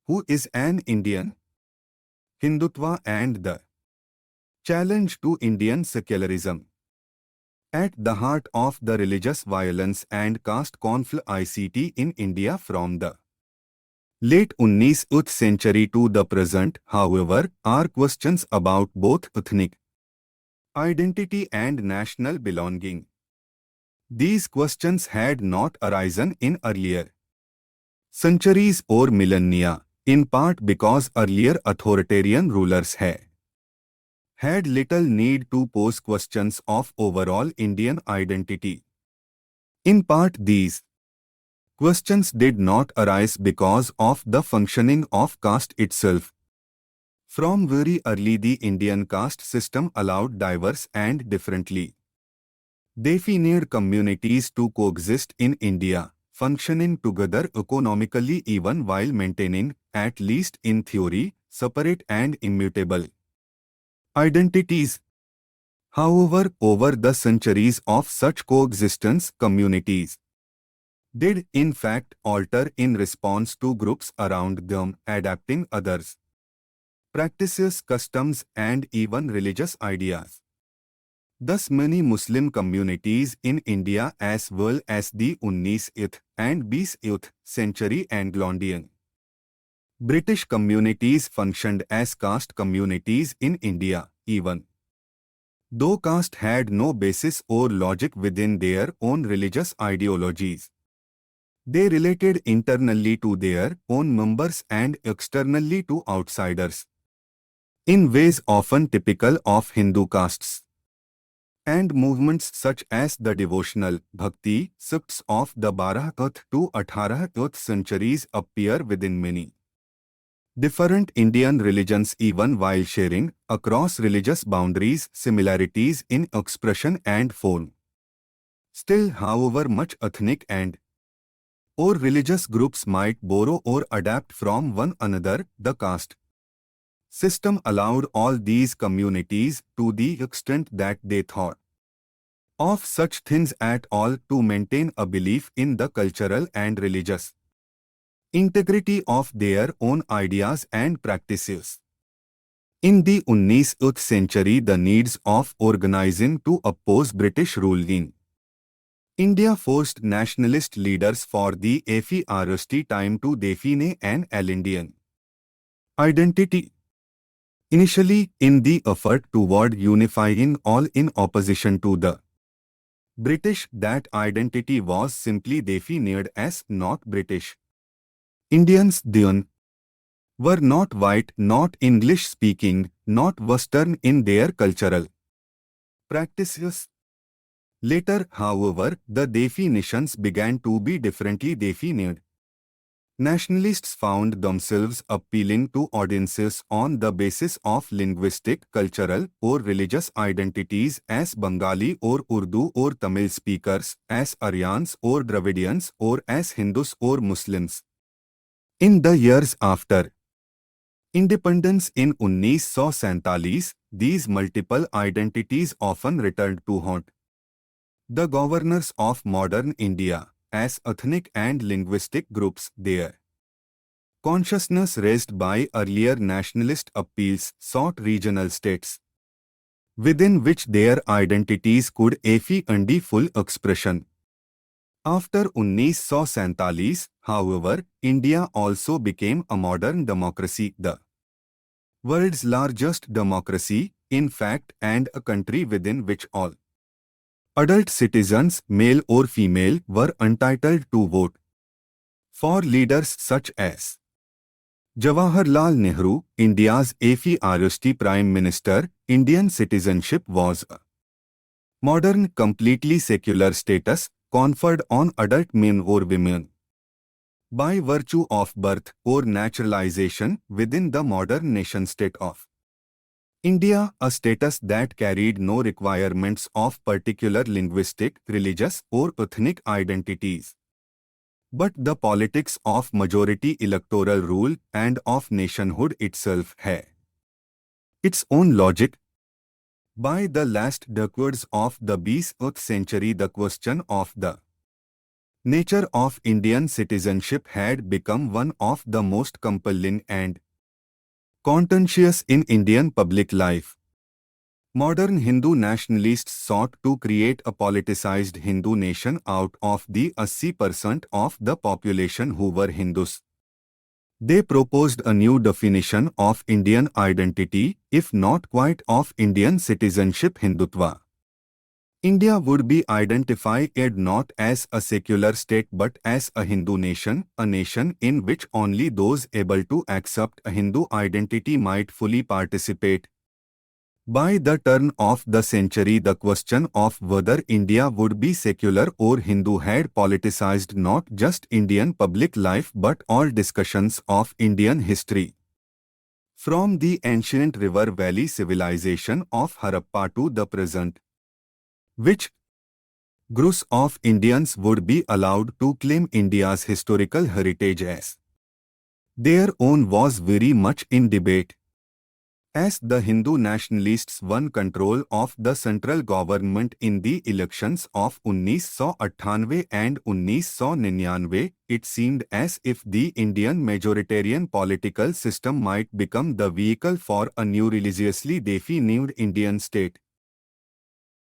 Who is an Indian? Hindutva and the challenge to Indian secularism. At the heart of the religious violence and caste conflict ICT in India from the late 19th century to the present, however, are questions about both ethnic identity and national belonging. These questions had not arisen in earlier centuries or millennia, in part because earlier authoritarian rulers had little need to pose questions of overall Indian identity. In part, these questions did not arise because of the functioning of caste itself. From very early, the Indian caste system allowed diverse and differently defined communities to coexist in India, functioning together economically even while maintaining, at least in theory, separate and immutable identities. However, over the centuries of such coexistence, communities did in fact alter in response to groups around them, adapting others' practices, customs, and even religious ideas. Thus, many Muslim communities in India as well as the 19th and 20th century Anglo-Indian British communities functioned as caste communities in India, even though caste had no basis or logic within their own religious ideologies. They related internally to their own members and externally to outsiders, in ways often typical of Hindu castes. And movements such as the devotional Bhakti sects of the 12th to 18th centuries appear within many different Indian religions even while sharing, across religious boundaries, similarities in expression and form. Still, however much ethnic and or religious groups might borrow or adapt from one another, the caste system allowed all these communities, to the extent that they thought of such things at all, to maintain a belief in the cultural and religious integrity of their own ideas and practices. In the 19th century, the needs of organizing to oppose British rule in India forced nationalist leaders for the first time to define an Indian identity. Initially, in the effort toward unifying all in opposition to the British, that identity was simply defined as not British. Indians then were not white, not English-speaking, not Western in their cultural practices. Later, however, the definitions began to be differently defined. Nationalists found themselves appealing to audiences on the basis of linguistic, cultural, or religious identities as Bengali or Urdu or Tamil speakers, as Aryans or Dravidians, or as Hindus or Muslims. In the years after independence in 1947, these multiple identities often returned to haunt the governors of modern India as ethnic and linguistic groups. Their consciousness raised by earlier nationalist appeals sought regional states within which their identities could find full expression. After 1947, however, India also became a modern democracy, the world's largest democracy, in fact, and a country within which all adult citizens, male or female, were entitled to vote. For leaders such as Jawaharlal Nehru, India's first Prime Minister, Indian citizenship was a modern, completely secular status conferred on adult men or women by virtue of birth or naturalization within the modern nation-state of India, a status that carried no requirements of particular linguistic, religious, or ethnic identities. But the politics of majority electoral rule and of nationhood itself had its own logic. By the last decades of the 20th century, the question of the nature of Indian citizenship had become one of the most compelling and contentious in Indian public life. Modern Hindu nationalists sought to create a politicized Hindu nation out of the 80% of the population who were Hindus. They proposed a new definition of Indian identity, if not quite of Indian citizenship Hindutva. India would be identified not as a secular state but as a Hindu nation, a nation in which only those able to accept a Hindu identity might fully participate. By the turn of the century, the question of whether India would be secular or Hindu had politicized not just Indian public life but all discussions of Indian history. From the ancient river valley civilization of Harappa to the present, which groups of Indians would be allowed to claim India's historical heritage as their own was very much in debate. As the Hindu nationalists won control of the central government in the elections of 1998 and 1999, it seemed as if the Indian majoritarian political system might become the vehicle for a new religiously defined Indian state.